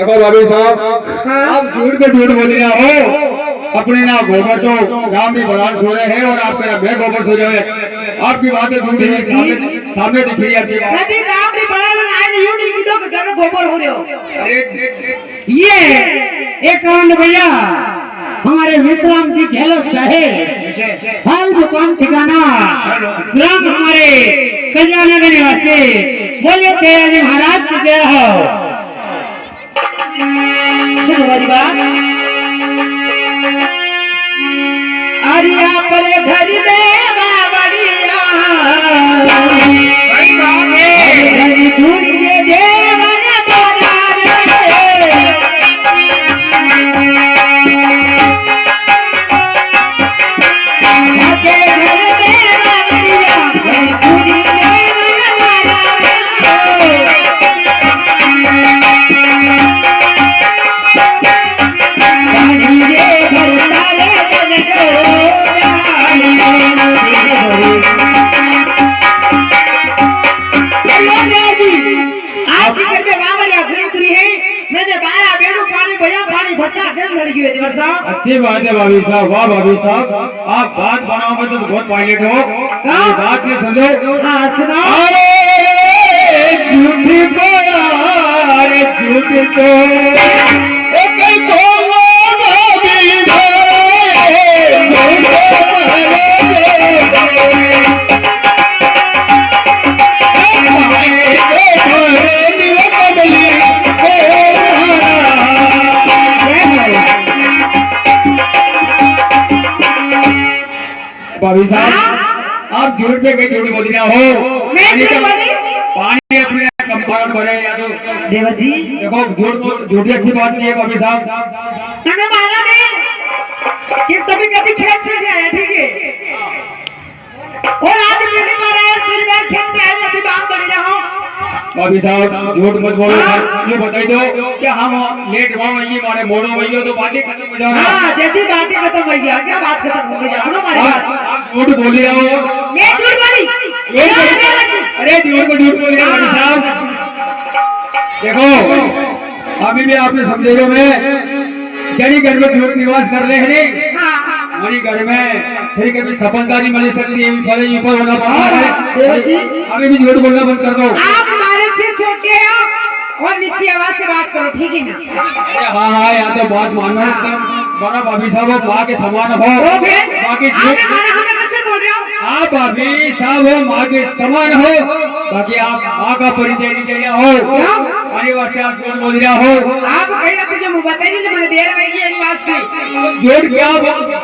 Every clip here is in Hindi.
देखो भाभी साहब, आप झूठ पे झूठ बोल रहे हो। अपने ना गोबर तो राम भी भगवान सो रहे हैं और आपके ना मैं गोबर सो रहे हैं। आपकी बातें झूठी है, सामने दिख रही है आपकी बात। कभी राम भी बड़ा बनाए नहीं यूं नहीं कीधो कि घर में गोबर हो रहे हो। ये एक कांड भैया हमारे विश्राम जी गहलोत साहेब हाल दुकान ठिकाना ग्राम हमारे कल्याणनगर निवासी बोले तेरा जी महाराज की जय हो। सुनो हमारी बात। अरिया पर घर में बावड़िया घर ढूंढिए देवन बना रे। आके घर में बावड़िया घर ढूंढिए देवन बना रे। ढूंढिए घर तारे बन गो अच्छी बात है भाभी साहब, वाह भाभी साहब, आप बात बनाओगे तो बहुत पायलट हो। ये बात नहीं समझो। हाँ सुनाओ। झूठ बोला रे झूठ तो भाभी साहब, आप झूठ पे कहीं झूठ बोली ना हो। पानी अपने कंपाउंड भरे या तो देवर जी देखो झूठी अच्छी बात नहीं है भाभी साहब। तूने माना नहीं कि तभी कभी खेत से आया, ठीक है? और आज पहली बार आया, पहली बार खेत में आया, जैसी बात बनी रहा। भाभी साहब झूठ मत बोलो। ये बताई दो कि हम लेट हुआ वही हमारे मोड़ो वही हो तो बातें खत्म हो जाए। हाँ जैसी बातें खत्म हो गया, क्या बात खत्म हो गई? जानो हमारी बात। आप झूठ बोल रहे हो। मैं झूठ बोली? अरे झूठ को झूठ बोल रहे हो भाभी साहब। देखो अभी भी आपने समझेगा मैं जड़ी घर में झूठ निवास कर रहे हैं हमारी घर में फिर कभी सफलता नहीं मिल सकती है, ऊपर होना पड़ता है। देवर जी अभी भी झूठ बोलना बंद कर दो। आप हमारे से छोटे हो और नीची आवाज से बात करो, ठीक है ना? अरे हाँ हाँ यहाँ तो बात मानो एकदम बड़ा भाभी साहब माँ के समान हो। बाकी झूठ आप भाभी साहब हो माँ के समान हो, बाकी आप माँ का परिचय नहीं दे रहे हो। अरे वासे आप झूठ बोल रहे हो। आप कहीं तुझे मुँह बताई नहीं, मुझे देर में ये बात थी। झूठ क्या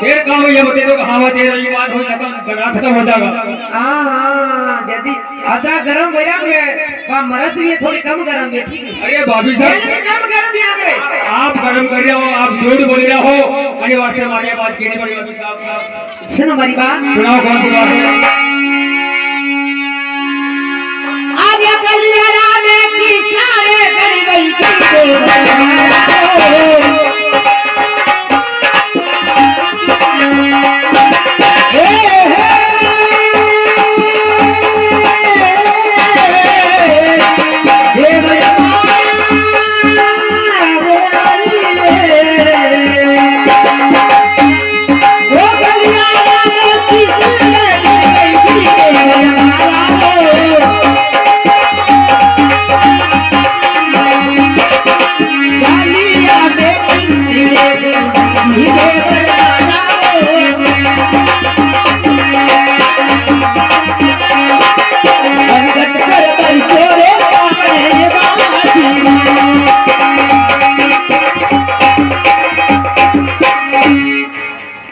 देर कहाँ हुई है बता दो। हाँ देर ये बात हो जाएगा खत्म हो जाएगा। हाँ यदि अतरा गरम हो रहा है मरस भी है, थोड़ी कम गरम है, ठीक है? अरे भाभी साहब कम गरम भी आ गए। आप गरम कर रहे हो, आप झूठ बोल रहे हो। अरे वासे हमारी बात कहनी पड़ी भाभी साहब। सुनो हमारी बात। सुनाओ कौन सी बात है? आगे कलियारा में की सारे गरीबई के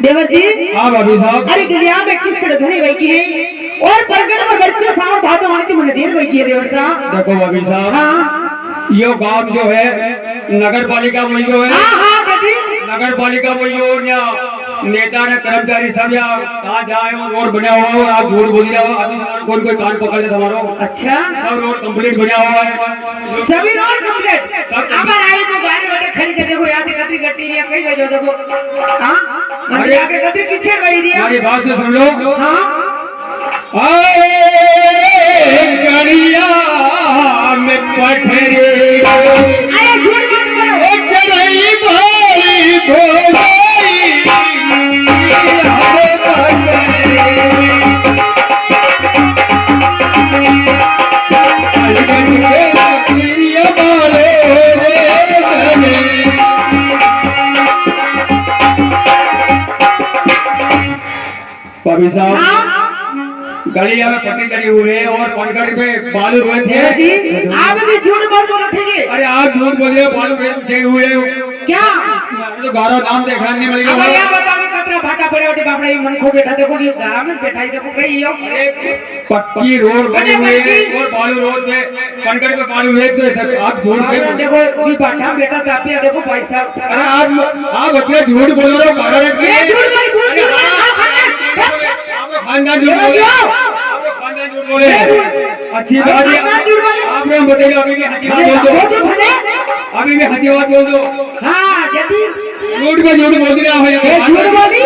देवर जी। हाँ भाभी साहब। अरे गलिया में किस तरह धनी वही की है और परगट पर बच्चे सामने भादो आने की मुझे देर वही की है देवर साहब। देखो भाभी साहब हाँ ये गांव जो है नगर पालिका वही जो है। हाँ हाँ नगर पालिका वही हो या नेता ने कर्मचारी सब या कहाँ जाए और रोड बना हुआ है और आप झूठ बोल रहे हो। अभी कोई कान पकड़ ले तुम्हारा। अच्छा सब रोड कंप्लीट बना हुआ है, सभी रोड कंप्लीट। अबर आई तो गाड़ी वाटे खड़ी कर देखो, यहाँ से कतरी गट्टी नहीं कहीं भेजो देखो। हाँ मंदिर आके कतरी किचड़ गई दिया। हमारी बात तो सुन लो। हाँ गड़िया में पठरे अरे झूठ मत करो। भाभी साहब गलिया में पट्टी करी हुई है और पनगढ़ पे बालू रोए थे जी आप भी झूठ बोल बोलो ठीक है। अरे आप झूठ बोलिए बालू रोए हुए क्या तो गारो नाम देखना नहीं मिल अब गया या बताओ कतरा भाटा पड़े ओटे बापड़े मन खो बैठा देखो भी गारा में बैठा ही देखो कहीं यो पक्की रोड बनी हुई है और बालू रोड पे पनगढ़ पे बालू रोए थे सर आप झूठ अब देखो भी भाटा बेटा तापिया देखो भाई साहब अरे आप अपने झूठ बोल रहे हो गारो ये झूठ बोल झूठ खानदान झूठ बोले खानदान झूठ बोले अच्छी बात है आपने हम बताइए अभी भी हंसी बात बोल दो अभी भी हंसी बात बोल दो हाँ यदि झूठ में झूठ बोल दिया ये झूठ बोली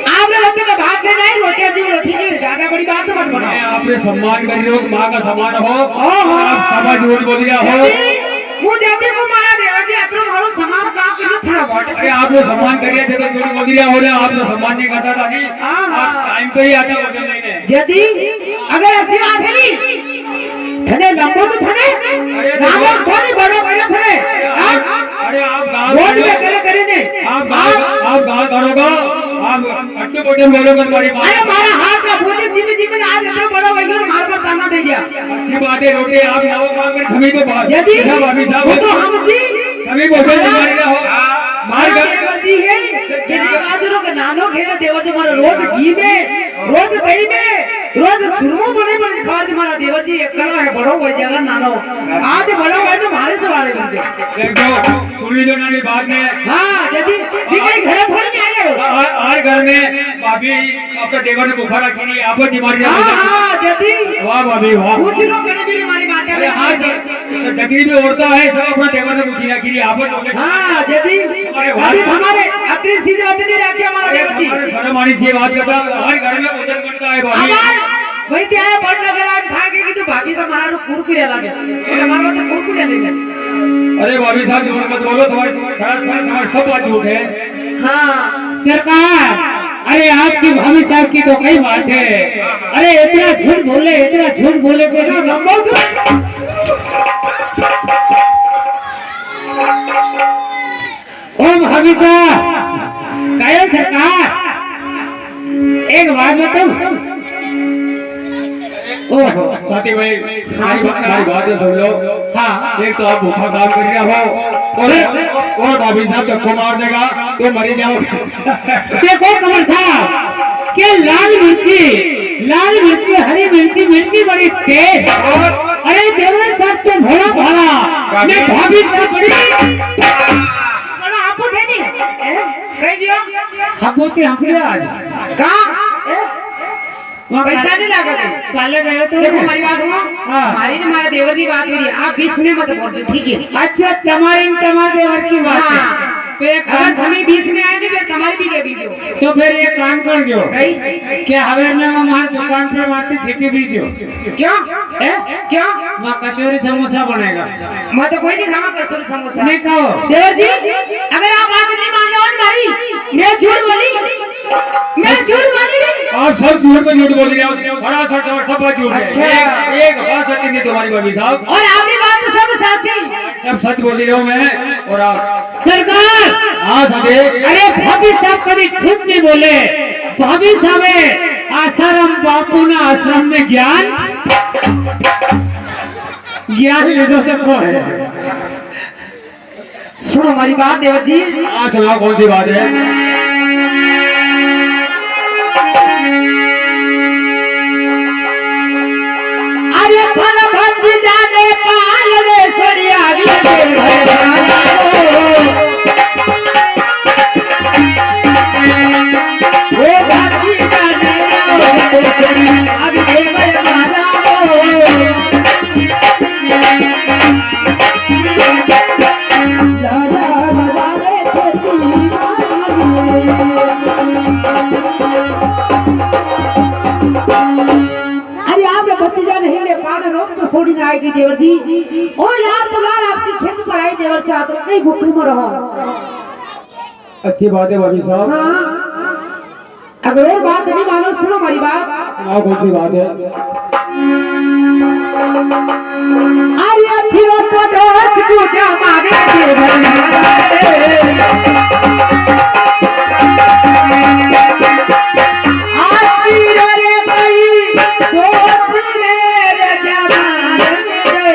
आपने बच्चे का भात देना है रोटियां जी ठीक है ज्यादा बड़ी बात मत बनाओ आपने सम्मान कर रहे हो माँ का सम्मान हो आप सभा झूठ बोल दिया हो वो जाति को मारा देवा जी अपना मारो सम्मान काम के लिए थोड़ा बहुत अरे आपने सम्मान कर रहे थे तो झूठ बोल दिया हो रहा आपने सम्मान नहीं करता था कि आप टाइम पे ही आता बदल नहीं यदि अगर ऐसी बात है नहीं थने लंबो तो थने नामो थोड़ी बड़ो बड़ो थने अरे आप वोट में करे ने आप गाल करोगा आप अट्टे बोटे बोलोगे तुम्हारी बात अरे मारा हाथ का भोजन जीवी जीवी आज इतना बड़ा हो गया मार पर ताना दे दिया अच्छी बात है रोटी आप नवो काम कर हमें तो बात यदि अभी साहब वो तो हम जी सभी भोजन तुम्हारी ना हो मार देवर जी है कि बाजरो का नानो घेरा देवर जी मारो रोज घी में रोज दही में रोज सुरमो बने बने खा दे मारा देवर जी एक कला है बड़ो हो जाएगा नानो आज बड़ो है तो मारे से मारे बन जाए देखो सुनी जो ना बात में हां यदि कहीं घर थोड़ी नहीं आ गए हर घर में भाभी आपका देवर ने बुखार रखी नहीं आप बीमारी हां यदि वाह भाभी वाह कुछ लोग कड़े मेरी मारी बात है हां जगरी में औरता है सब अपना देवर ने बुखार रखी नहीं आप हां यदि अभी हमारे अति सीधे बात नहीं रखी हमारा देवर जी शर्म आनी चाहिए बात करता हर घर में भोजन बनता है भाभी वही क्या है बड़ नगर आज था कि तो भाभी का हमारा कुरकुरे लगे और हमारा तो कुरकुरे नहीं लगे अरे भाभी साहब झूठ मत बोलो तुम्हारी सब बात झूठ है हाँ सरकार अरे आपकी भाभी साहब की तो कई बात है अरे इतना झूठ बोले तो ना लंबा ओ भाभी साहब कहे सरकार एक बात बताऊं ओहो साथी भाई हमारी बात सुन लो हाँ एक तो आप भूखा काम कर रहे हो और भाभी साहब धक्को मार देगा तो मरी जाओगे देखो कमर साहब के लाल मिर्ची हरी मिर्ची बड़ी तेज अरे देवर साहब तो भोला भाला मैं भाभी साहब बड़ी आपको दे दी कह दियो हकोती हकले आज कहां पैसा नहीं लागेगा काले गए तो देखो हमारी बात सुनो हमारी ने हमारे देवर की बात करी आप बीच में मत बोल दो ठीक है अच्छा तुम्हारे देवर की बात है तो एक अगर हमें बीच में आएंगे फिर तुम्हारी भी दे दीजिए तो फिर एक काम कर जो क्या हमें मैं वहाँ दुकान पे मारते छीटी दीजिए क्या क्या वहाँ कचौरी समोसा बनेगा मैं तो कोई नहीं खावा कसूर समोसा नहीं कहो देवर जी अगर आप बात नहीं मान लो हमारी मैं झूठ बोली आप सब झूठ में झूठ बोल रहे हो सब बात झूठ है अच्छा। एक बात सच नहीं तुम्हारी भाभी साहब और आपकी बात तो सब साची सब सच बोल रहे हो मैं और आप सरकार हाँ सके अरे भाभी साहब कभी खुद नहीं बोले भाभी साहब आसाराम बापू ना आश्रम में ज्ञान ले दो सबको है सुनो हमारी बात देवर जी हाँ सुनाओ कौन सी बात है अरे फल भंज जाने पाल रे सोनिया वो भंज जाने रे सोनिया अभी देवर मारा छोड़ी जाएगी देवर जी और रात बार आपकी खेत पर आई देवर से आकर कई भूखे में रहो अच्छी बात है भाभी साहब। हाँ अगर और बात नहीं मानो सुनो हमारी बात। हाँ कौन सी बात है? अरे फिर तो दोस्त को जमावे दिल भर आती रे कोई दोस्त ने रे जमाने रे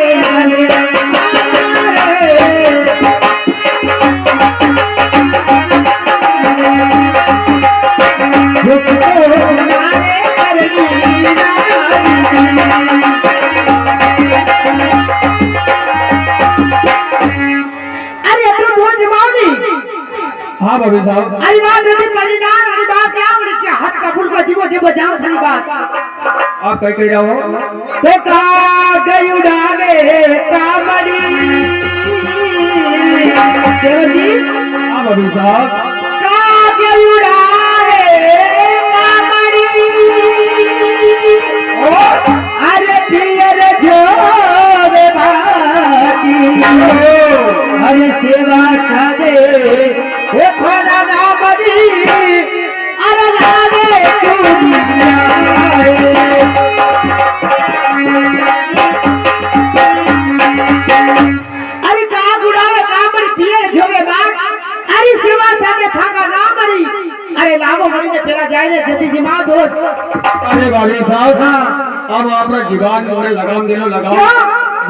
हाँ भाभी साहब। अरे बात नहीं पड़ी ना अरे बात क्या बड़ी क्या हाथ का फूल का जीवो जीवो जाओ थी बात आप कह रहे हो? तो का गई उड़ा गे कामड़ी देवजी। हाँ भाभी साहब। का गई उड़ा गे कामड़ी अरे पियर जोरे बाटी अरे सेवा चादे ओ खुदा नामदी अरे लागे अरे का बुढ़ा का बड़ी पियर जोगे बात अरे सेवा चादे थाका ना मरी अरे लागो मरी ने पेरा जाए ने जल्दी जिमा दोस्त। अरे भाभी साहब अब आपने जीवान में लगाम दे लो लगाम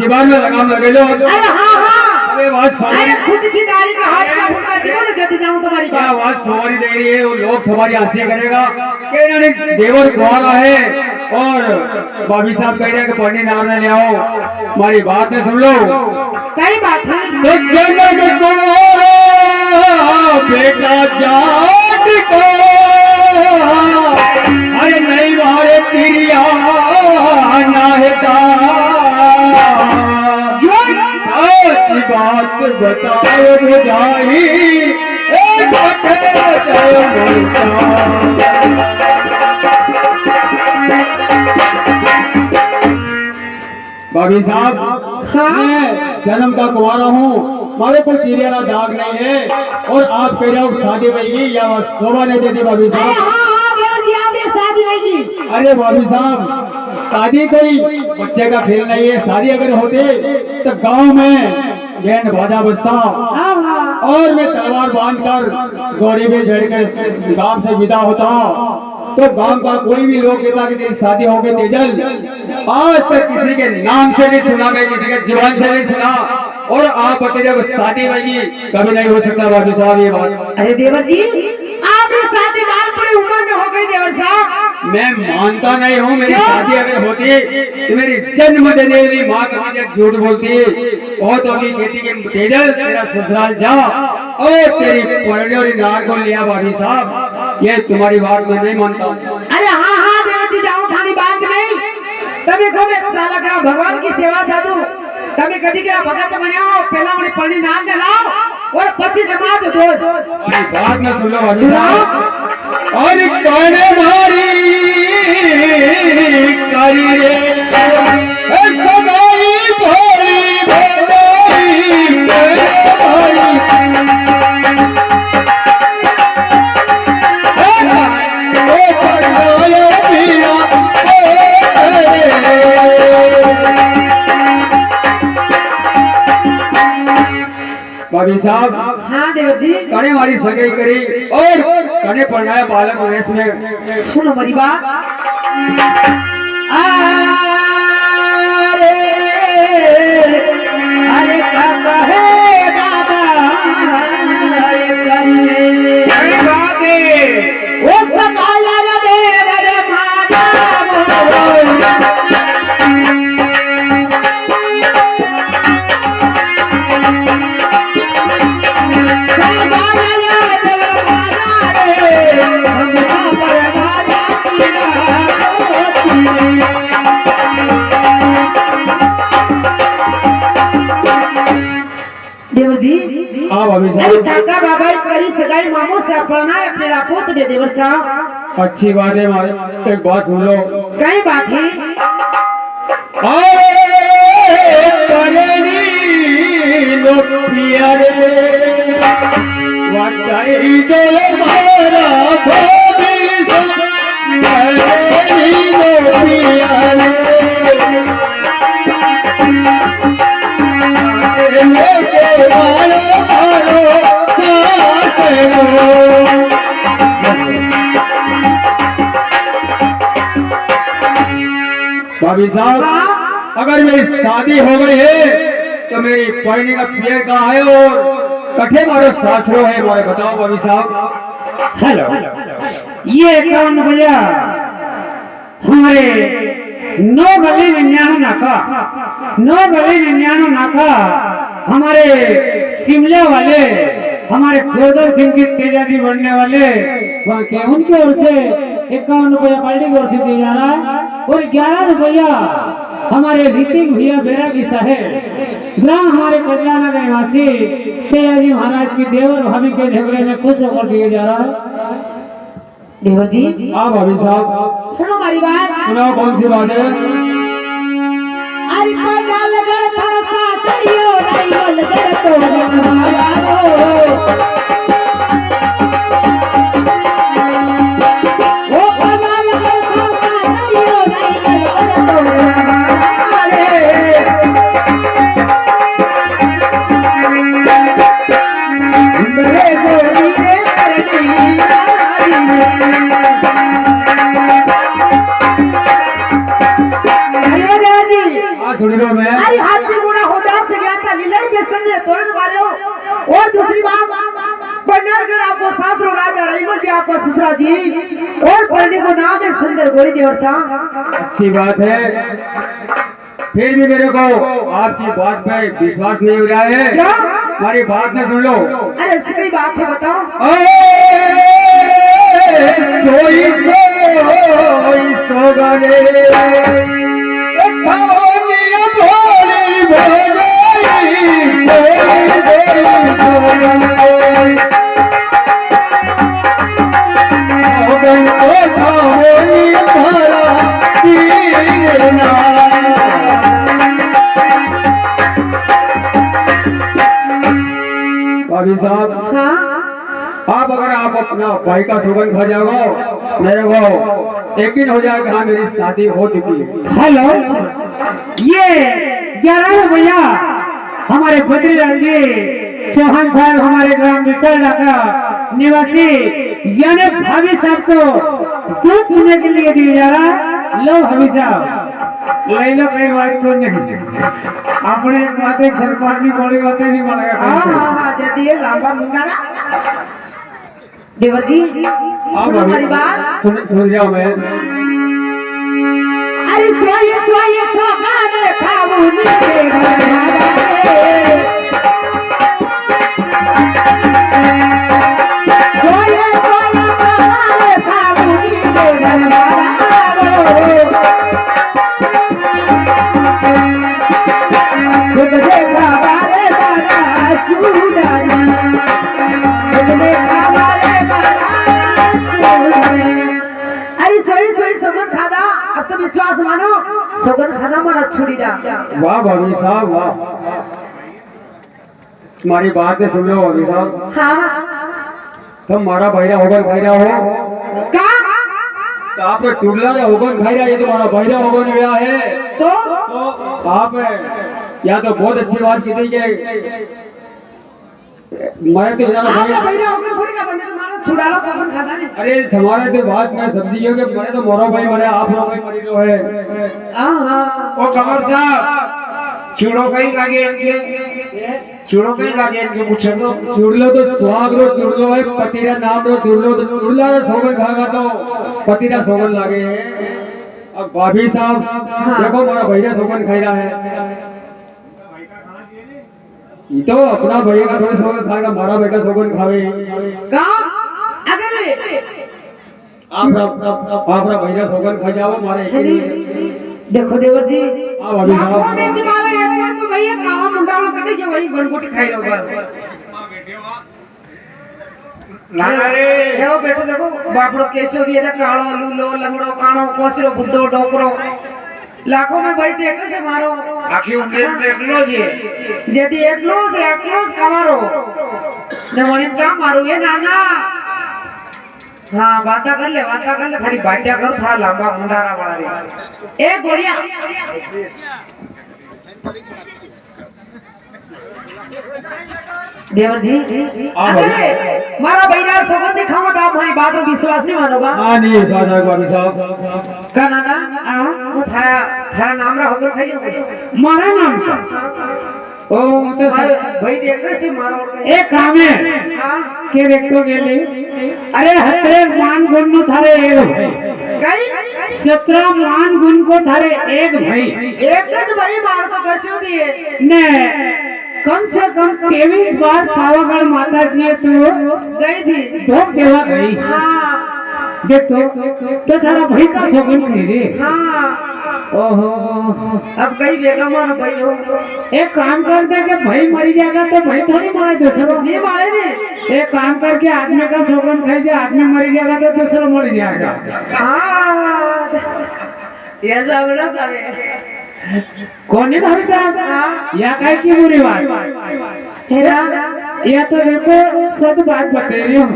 जीवान में लगाम लगे लो। अरे हाँ हाँ अरे बात अरे खुद की दाढ़ी का हाथ का फुटका जीवन जल्दी जाऊं तुम्हारी क्या बात। आवाज सवारी दे रही है वो लोग तुम्हारी हंसी करेगा कि इन्होंने देवर कुआरा है और भाभी साहब कह रहे हैं कि पढ़ने नार ले आओ। हमारी बात ने सुन लो। कई बात है तो जनक कुआरा बेटा जाट को अरे नहीं मारे तिरिया नाहता ऐसी बात बताओ बुझाई भाभी साहब मैं जन्म का कुंवारा हूँ हमारे कोई चिड़िया दाग नहीं है और आप कह रहे हो शादी बनेगी या शोभा नहीं देती भाभी अरे साहब? हाँ हाँ देवर जी आपने शादी होगी। अरे भाभी साहब शादी कोई बच्चे का खेल नहीं है। शादी अगर होते तो गांव में बैंड बाजा बजता हाँ हाँ और मैं तलवार बांधकर घोड़े में चढ़ कर गांव से विदा होता तो गांव का कोई भी लोग कहता कि तेरी शादी हो गई तेजल। आज तक किसी के नाम से नहीं सुना मैं किसी के जीवन से नहीं सुना और आप बताइए शादी वही कभी नहीं हो सकता भाभी साहब ये बात। अरे देवर जी आपने शादी बाल बड़ी उम्र में हो गई देवर साहब। मैं मानता नहीं हूँ मेरी शादी अगर होती तो मेरी जन्म देने वाली माँ कभी झूठ बोलती और तो अभी कहती कि तेजल तेरा ससुराल जा और तेरी पढ़ने और नार को लिया भाभी साहब ये तुम्हारी बात मैं नहीं मानता। अरे हाँ हाँ देवर जी जाऊँ थानी बात नहीं तभी को मैं साला करा भगवान की सेवा चाहूँ तभी कभी करा भगत बनिया पहला बड़ी पढ़नी नाम ने लाओ और 25 जमा दो दोस्त बात न सुन लो भाभी साहब। और कहने भारी करी रे सगाई भोली भोली भारी भाभी साहब हाँ देवर जी कने हमारी सगाई करी और कने पढ़ाया बालक वेश में। सुनो मेरी बात अरे काका है बाबा अरे करिए वो सकाला रे देवर माधव देवर जी हाँ भाभी अरे साहब काका बाबा करी सगाई मामो से अपना है अपने रापोत में देवर साहब। अच्छी बात है हमारे एक बात सुन लो। कई बात है बताई दो मारा धोबी मेरी लोबिया लेके मारो मारो साथ रो भाभी साहब, अगर मेरी शादी हो गई है तो मेरी पढ़ने का पियर कहाँ है और कठे मारो सासरो है मारे बताओ भाभी साहब। हेलो, ये कौन भैया हमारे 9 गली 99 नाका, 9 गली 99 नाका हमारे शिमला वाले हमारे खोदर सिंह की तेजाजी बनने वाले वहाँ के उनकी ओर से 51 रुपया पार्टी की ओर से दिया जा रहा है और 11 रुपया हमारे ऋतिक भैया बैरागी साहेब ग्राम हमारे कजला नगर निवासी तेजाजी महाराज की देवर भाभी के झगड़े में खुश होकर दिया जा रहा है। देवर जी हाँ भाभी साहब, सुनो हमारी बात। सुनाओ कौन सी बात है। अरे पंडाल लगर थोड़ा सा तरियो नहीं लगर तो हमारा हो ओ पंडाल लगर थोड़ा सा तरियो नहीं लगर तो हमारा रे मेरे गोरी रे करनी आरी ने सुनी लो मैं अरे हाथ से गुड़ा हो जा से गया था लीलड़ के सामने तोड़ने वाले हो। और दूसरी बात बन्नरगढ़ आपको साथ रो राजा रहीमल जी आपको ससुरा जी और पढ़ने को नाम है सुंदर गोरी देवर साहब। अच्छी बात है, फिर भी मेरे को आपकी बात पे विश्वास नहीं हो रहा है। क्या? हमारी बात न सुन लो। अरे ऐसी कोई बात है बताओ। सोई सोई सोगरे भाभी साहब, हाँ आप अगर आप अपना भाई का सुगंध खा जाओ मेरे को यकीन हो जाएगा हाँ मेरी शादी हो चुकी है। हेलो, ये 11 रुपया हमारे बद्रीलाल जी चौहान साहब हमारे ग्राम विशाल का निवासी यानी भाभी साहब को दूध पीने के लिए दिया जा रहा। लो भाभी साहब ले लो, कई बात को नहीं अपने बातें सरकार की बड़ी बातें नहीं मानेगा। हाँ हाँ हाँ जल्दी ये लंबा मुंगा ना देवर जी सुनो हमारी बात। सुन जाओ मैं। अरे सोए सोए सोगाने खाऊं नीले भरमारा रे सोए सोए सोगाने खाऊं नीले भरमारा रे सुख देखा बारे बारा सुनाना सुख देखा बारे बारा सुनाना। अरे सोई सोई सोगन खादा अब तो विश्वास मानो सोगन खादा मारा छुड़ी जा। वाह भाभी साहब वाह, तुम्हारी बात है सुन लो भाभी साहब। हाँ तुम हमारा भैया होगन भैया हो का तो आप टुडला या होगन भैया, ये तुम्हारा भैया होगन ब्याह है तो तो आप या तो बहुत अच्छी बात की थी कि मैं तो जाना आपने भैया होकर थोड़ी खाता मेरे मारा छुड़ाला सोगन खाता नहीं। अरे तुम्हारे तो बात मैं समझी हो कि मैंने तो मोरो भाई मरे आप लोग भाई मरी लो है। हाँ हाँ ओ कमर साहब चूड़ो कहीं लगे इनके, चूड़ो कहीं लगे इनके पूछे तो जुड़ लो तो सुहाग रो जुड़ लो है, पतिरा नाम रो जुड़ लो तो जुड़ला रो सोगन खागा तो पतिरा सोगन लागे है। अब भाभी साहब देखो हमारा भैया सोगन खाई रहा है, ये तो अपना भैया का थोड़ी सोगन खाएगा, हमारा बेटा सोगन खावे। का अगर आप भैया सोगन खा जाओ हमारे देखो देवर जी हाँ भाभी साहब। लाखों में तुम्हारा एक बार तो भैया गाँव मुंडा वाला कटे के वही गणगोटी खाई लो नाना रे देखो बेटो देखो बापड़ो केशो भी है कालो लूलो लंगड़ो कानो कोसरो बुड्ढो डोकरो लाखों में भाई देख से मारो आखिर उन्हें देख लो जी यदि एकलो से कमारो ने मणि क्या मारू ये नाना हाँ वाता कर ले खाली बाटिया कर था लंबा मुंडारा वाला रे ए गोलिया देवर जी अरे मारा भैया समझ नहीं खावा था हमारी बात में विश्वास नहीं मानोगा हाँ नहीं विश्वास है भाभी साहब का नाना वो थारा नाम रहा होकर खाइए मारा नाम का ओ तो भाई देख से मारो एक काम है के देख तो गेले अरे हत्रे मान गुण नो थारे एक भाई कई 17 मान गुण को थारे एक भाई एक ज भाई मार तो कैसे दिए ने कम से कम 23 बार पावागढ़ माता जी तो गई थी भोग देवा गई हाँ देखो तो थारा भाई का शगुन कही रे हाँ ओहो अब कई बेगा मारो भाई हो एक काम कर दे कि भाई मरी जाएगा तो भाई थोड़ी मारे दूसरा नहीं मारे ने एक काम करके आदमी का शोगन खाई जाए आदमी मरी जाएगा तो दूसरा मर जाएगा हाँ ये सब ना सारे कौन है भाई साहब या काय की बुरी बात हेरा या तो देखो सद बात बता रही हूँ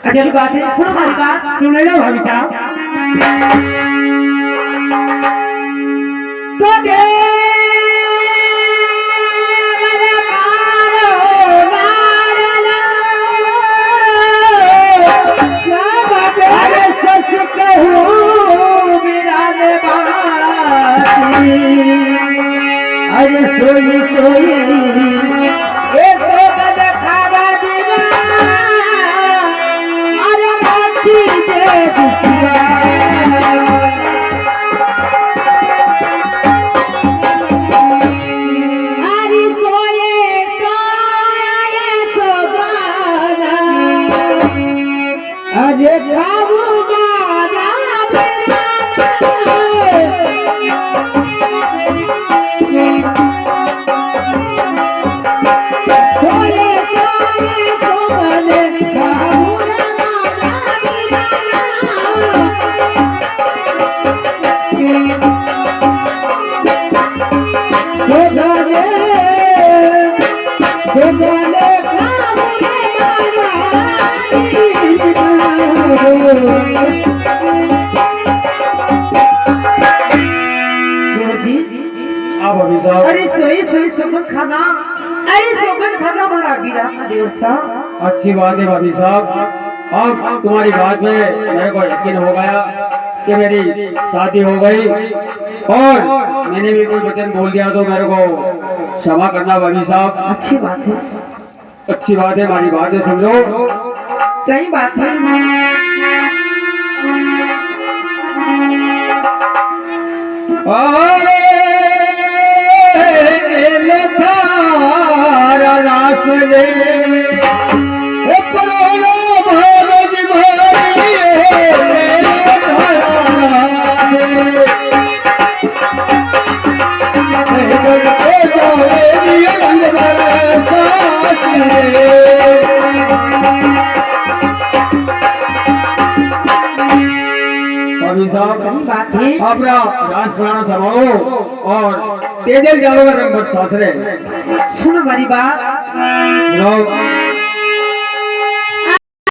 अच्छी बात है सुनो हमारी बात सुने लो भाभी साहब तो दे मेरे मारो लाडला क्या बात है अरे सच कहूँ मेरा ने बाती अरे सोई सोई ये सोगन खावा बिना अरे राती दे दिसवा अरे खाबू मारा सोए सोए सोमने खाबू सोगने सोगने खाबू भाभी साहब अरे सोई सोई सोगन खाना अरे सोगन खाना हमारा बीरा का देवर साहब अच्छी बात है भाभी साहब अब तुम्हारी बात में मेरे को यकीन हो गया कि मेरी शादी हो गई और मैंने भी कोई वचन बोल दिया तो मेरे को क्षमा करना भाभी साहब अच्छी बात है अच्छी बात है हमारी बात है समझो कई बात है रास ले बात है अपना राज पुराना समाओ और तेजल जाओ रंग सासरे सुनो हमारी बात लोग